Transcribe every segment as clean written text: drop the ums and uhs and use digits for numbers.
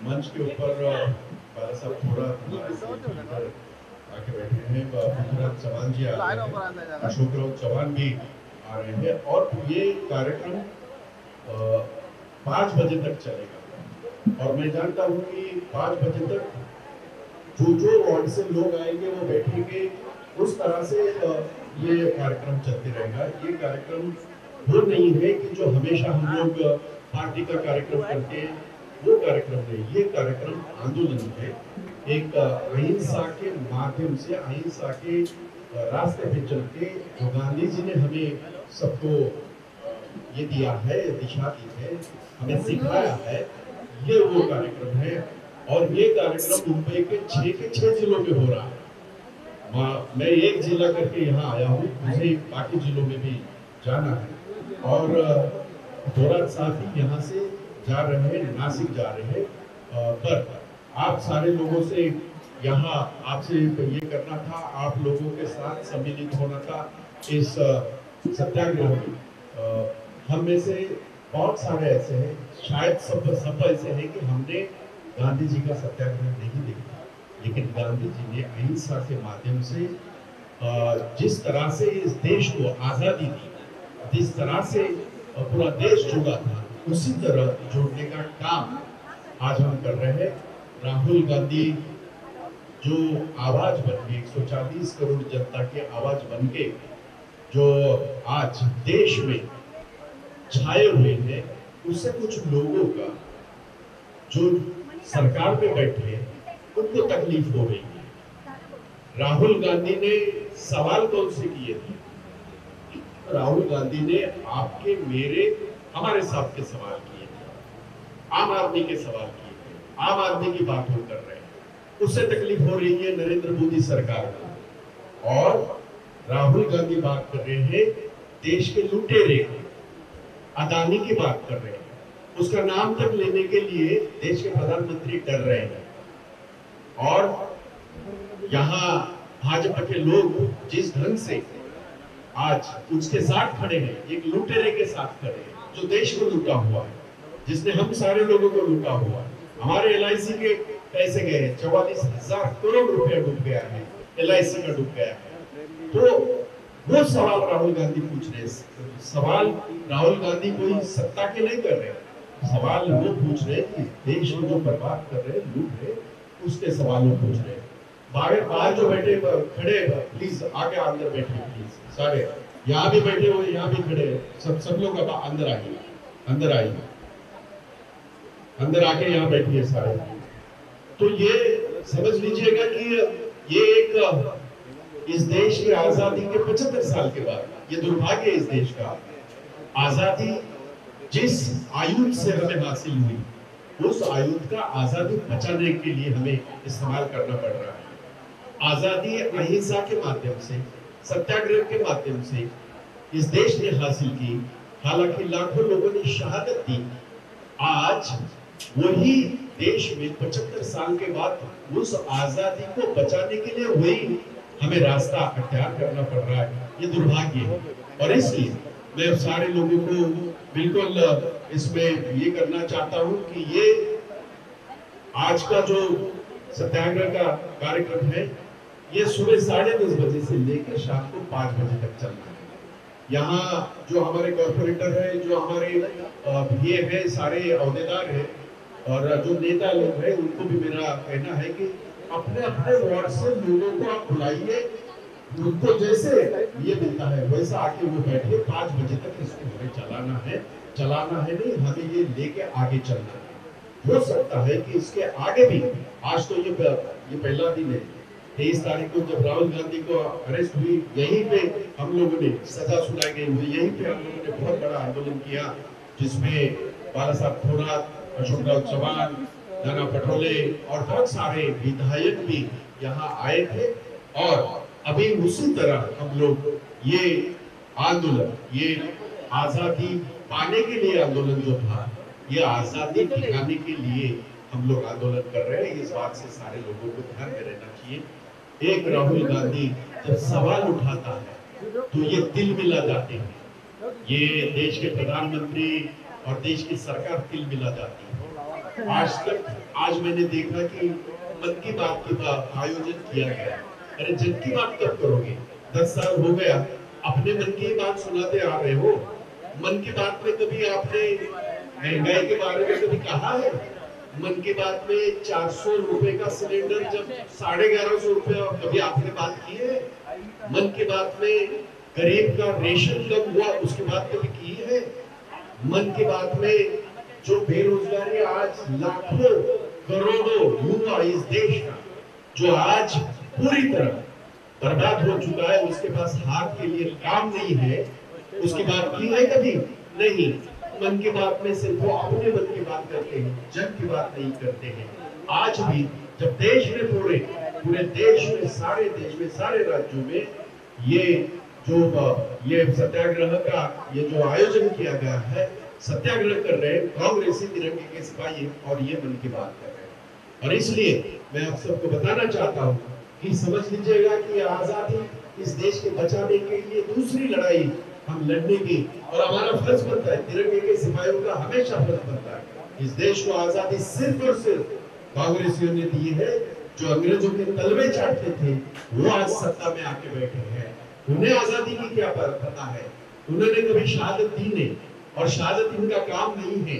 मंच के ऊपर बाला साहब थोड़ा आके बैठे हैं, पृथ्वीराज चौहान जी आ रहे हैं, अशोक राव चौहान भी आ रहे हैं और ये कार्यक्रम 5 बजे तक चलेगा। और मैं जानता हूँ कि 5 बजे तक जो वार्ड से लोग आएंगे वो बैठेंगे, उस तरह से ये कार्यक्रम चलते रहेगा। ये कार्यक्रम वो नहीं है कि जो हमेशा हम लोग पार्टी का कार्यक्रम करते हैं, वो कार्यक्रम नहीं। ये कार्यक्रम आंदोलन है, एक अहिंसा के माध्यम से, अहिंसा के रास्ते पे चल के जो गांधी जी ने हमें सबको ये दिया है, दिशा दी है, हमें सिखाया है, ये वो कार्यक्रम है। और ये कार्यक्रम मुंबई के 6 जिलों में हो रहा है। मैं एक जिला करके यहाँ आया हूँ, मुझे बाकी जिलों में भी जाना है। और थोड़ा साथ ही यहाँ से जा रहे हैं, नासिक जा रहे हैं। पर आप सारे लोगों से यहाँ आपसे ये करना था, आप लोगों के साथ सम्मिलित होना था इस सत्याग्रह में। हम में से बहुत सारे ऐसे हैं, शायद सब ऐसे हैं कि हमने गांधी जी का सत्याग्रह नहीं देखा, लेकिन गांधी जी ने अहिंसा के माध्यम से जिस तरह से इस देश को आजादी दी, जिस तरह से पूरा देश जुड़ा था, उसी तरह जोड़ने का काम आज हम कर रहे हैं। राहुल गांधी जो आवाज बन के 140 करोड़ जनता की आवाज बन के जो आज देश में छाए हुए हैं, उससे कुछ लोगों का जो सरकार में बैठे हैं उनको तकलीफ हो रही है। राहुल गांधी ने सवाल कौन से किए थे? राहुल गांधी ने आपके, मेरे, हमारे साथ के सवाल किए थे, आम आदमी के सवाल किए थे। आम आदमी की बात वो कर रहे हैं, उससे तकलीफ हो रही है नरेंद्र मोदी सरकार को। और राहुल गांधी बात कर रहे हैं देश के लुटेरे अदानी की बात कर रहे हैं, उसका नाम तक लेने के लिए देश के प्रधानमंत्री डर रहे हैं। और यहाँ भाजपा के लोग जिस ढंग से आज उसके साथ खड़े हैं, एक लुटेरे के साथ खड़े हैं जो देश को लूटा हुआ है, जिसने हम सारे लोगों को लूटा हुआ है। हमारे LIC के पैसे गए, 44,000 करोड़ रुपया डूब गया है, LIC का डूब गया है। तो वो सवाल राहुल गांधी पूछ रहे हैं। सवाल राहुल गांधी कोई सत्ता के नहीं कर रहे, सवाल वो पूछ रहे कि देश को जो बर्बाद कर रहे, लूट रहे, उसके सवाल वो पूछ रहे। बाहर जो बैठे खड़े, प्लीज आके अंदर बैठे, प्लीज सारे यहाँ भी बैठे हुए, यहाँ भी खड़े, सब लोग अब अंदर आइए, अंदर आइए, अंदर आके यहाँ बैठिए सारे। तो ये समझ लीजिएगा कि ये एक इस देश की आजादी के 75 साल के बाद ये दुर्भाग्य इस देश का, आजादी जिस आयुध से हमें हासिल हुई, उस आयुध का आजादी बचाने के लिए हमें इस्तेमाल करना पड़ रहा है। आजादी अहिंसा के माध्यम से, सत्याग्रह के माध्यम से इस देश ने हासिल की। हालांकि लाखों लोगों ने शहादत दी। आज वही देश में 75 साल के बाद उस आजादी को बचाने के लिए वही हमें रास्ता अख्तियार करना पड़ रहा है। ये दुर्भाग्य है। और इसलिए मैं सारे लोगों को बिल्कुल इसमें ये करना चाहता हूं कि ये आज का जो सत्याग्रह का कार्यक्रम है, ये सुबह 10:30 बजे से लेकर शाम को 5 बजे तक चलना है। यहाँ जो हमारे कॉर्पोरेटर है, जो हमारे ये है, सारे अहदेदार है और जो नेता लोग हैं, उनको भी मेरा कहना है कि अपने अपने वार्ड से लोगों को आप बुलाइए, उनको जैसे ये मिलता है वैसा आके वो बैठे। 5 बजे तक इसको हमें चलाना है नहीं, हमें ये लेके आगे चलना है। हो सकता है कि इसके आगे भी, आज तो ये पहला दिन है, 23 तारीख को जब राहुल गांधी को अरेस्ट हुई, यहीं पे हम लोगों ने सजा सुनाई गई हुई, यहीं पे हम लोगों ने बहुत बड़ा आंदोलन किया, जिसमें बाला साहब थोराट, अशोक राव चौहान, नाना पटोले और बहुत सारे विधायक भी यहाँ आए थे। और अभी उसी तरह हम लोग ये आंदोलन, ये आजादी पाने के लिए आंदोलन जो था, ये आजादी दिखाने के लिए हम लोग आंदोलन कर रहे हैं। इस बात से सारे लोगों को ध्यान में रहना चाहिए। एक राहुल गांधी जब सवाल उठाता है तो ये दिल मिला जाते हैं, ये देश के प्रधानमंत्री और देश की सरकार दिल मिला जाती है। आज तक आज मैंने देखा कि मन की बात की आयोजन किया गया। अरे जन की बात कब करोगे? 10 साल हो गया, अपने मन की बात सुनाते आ रहे हो। मन की बात में कभी आपने महंगाई के बारे में कभी कहा है? मन की बात में 400 रुपए का सिलेंडर जब 1150 रुपया, कभी आपने बात की है? मन की बात में गरीब का रेशन कब हुआ, उसकी बात कभी की है? मन की बात में जो बेरोजगारी आज लाखों करोड़ों युवा इस देश का जो आज पूरी तरह बर्बाद हो चुका है, उसके पास हाथ के लिए काम नहीं है, उसकी बात की है कभी? नहीं। मन की बात में सिर्फ वो अपने मन की बात करते हैं, जन की बात नहीं करते हैं। आज भी जब देश में पूरे देश में, सारे देश में, सारे राज्यों में ये सत्याग्रह का ये जो आयोजन किया गया है, सत्याग्रह कर रहे हैं कांग्रेसी तिरंगे के सिपाही, और ये मन की बात कर रहे हैं। और इसलिए मैं आप सबको बताना चाहता हूँ कि समझ लीजिएगा कि आजादी इस देश के बचाने के लिए दूसरी लड़ाई हम लड़ने की, और हमारा फर्ज बनता है, तिरंगे के सिपाहियों का हमेशा फर्ज बनता है। इस देश को आजादी सिर्फ और सिर्फ कांग्रेसियों ने दी है। जो अंग्रेजों के तलवे चाटते थे वो आज सत्ता में आके बैठे हैं। उन्हें आजादी की क्या पता है? उन्होंने कभी शहादत दी नहीं, और शहादत इनका काम नहीं है।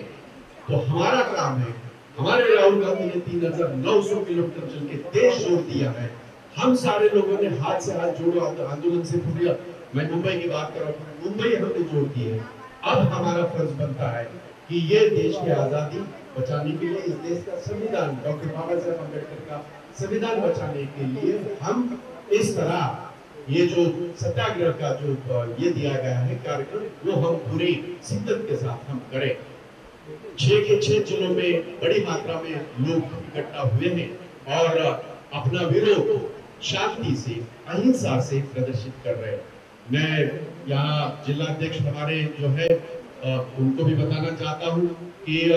तो हमारा काम है। हमारे राहुल गांधी ने 3900 किलोमीटर चल के देश जोड़ दिया है। हम सारे लोगों ने हाथ से हाथ जोड़ो आंदोलन से पूरा, मैं मुंबई की बात कर रहा हूँ, मुंबई हमने जोड़ दी है। अब हमारा फर्ज बनता है कि ये देश की आजादी बचाने के लिए, इस देश का संविधान, डॉक्टर बाबा साहेब अम्बेडकर का संविधान बचाने के लिए हम इस तरह ये जो सत्याग्रह का जो ये दिया गया है कार्यक्रम, वो हम पूरी शिद्दत के साथ हम करें। 6 के 6 जिलों में बड़ी मात्रा में लोग इकट्ठा हुए हैं और अपना विरोध शांति से, अहिंसा से प्रदर्शित कर रहे हैं। मैं यहाँ जिलाध्यक्ष हमारे जो है उनको भी बताना चाहता हूँ कि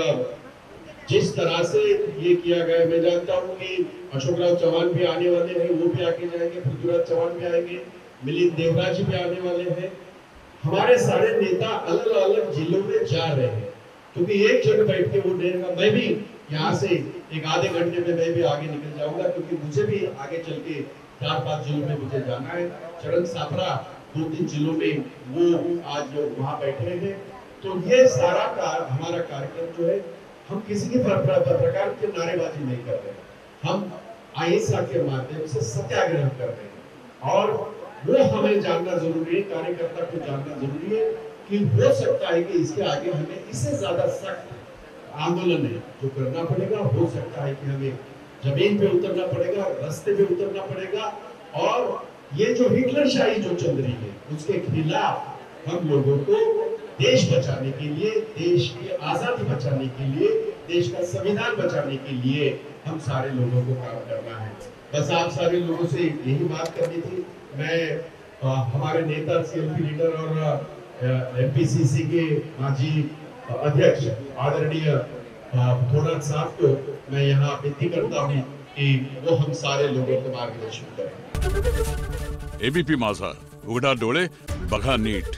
जिस तरह से ये किया गया, मैं जानता हूँ कि अशोकराव चौहान भी आने वाले हैं, वो भी आगे जाएंगे, पृथ्वीराज चौहान भी आएंगे, मिलिंद देवराज भी आने वाले हैं। हमारे सारे नेता अलग अलग जिलों में जा रहे हैं, क्योंकि एक जगह बैठ के वो देगा। मैं भी यहाँ से एक आधे घंटे में मैं भी आगे निकल जाऊंगा, क्योंकि मुझे भी आगे चल के 4-5 जिलों में मुझे जाना है। चरण सापरा 2-3 जिलों में वो आज वहाँ बैठे हैं। तो ये सारा हमारा कार्यक्रम जो है, हम किसी के प्रकार की नारेबाजी नहीं कर रहे हैं, हम अहिंसा के माध्यम से सत्याग्रह कर रहे हैं। और वो हमें जानना जरूरी है, कार्यकर्ता को जानना जरूरी है कि हो सकता है कि इसके आगे हमें इससे ज्यादा सख्त आंदोलन है जो करना पड़ेगा। हो सकता है कि हमें जमीन पे उतरना पड़ेगा, रास्ते पे उतरना पड़ेगा, और ये जो हिटलरशाही जो चल रही है उसके खिलाफ हम लोगों को देश बचाने के लिए, देश की आजादी बचाने के लिए, देश का संविधान बचाने के लिए हम सारे लोगों को काम करना है। बस आप सारे लोगों से यही बात करनी थी। मैं हमारे नेता, सीएलपी लीडर और एमपीसीसी के माजी अध्यक्ष आदरणीय थोरात साहब को मैं यहाँ विनती करता हूँ कि वो हम सारे लोगों को मार्गदर्शन करें। एबीपी माझा, उघडा डोळे बघा नीट।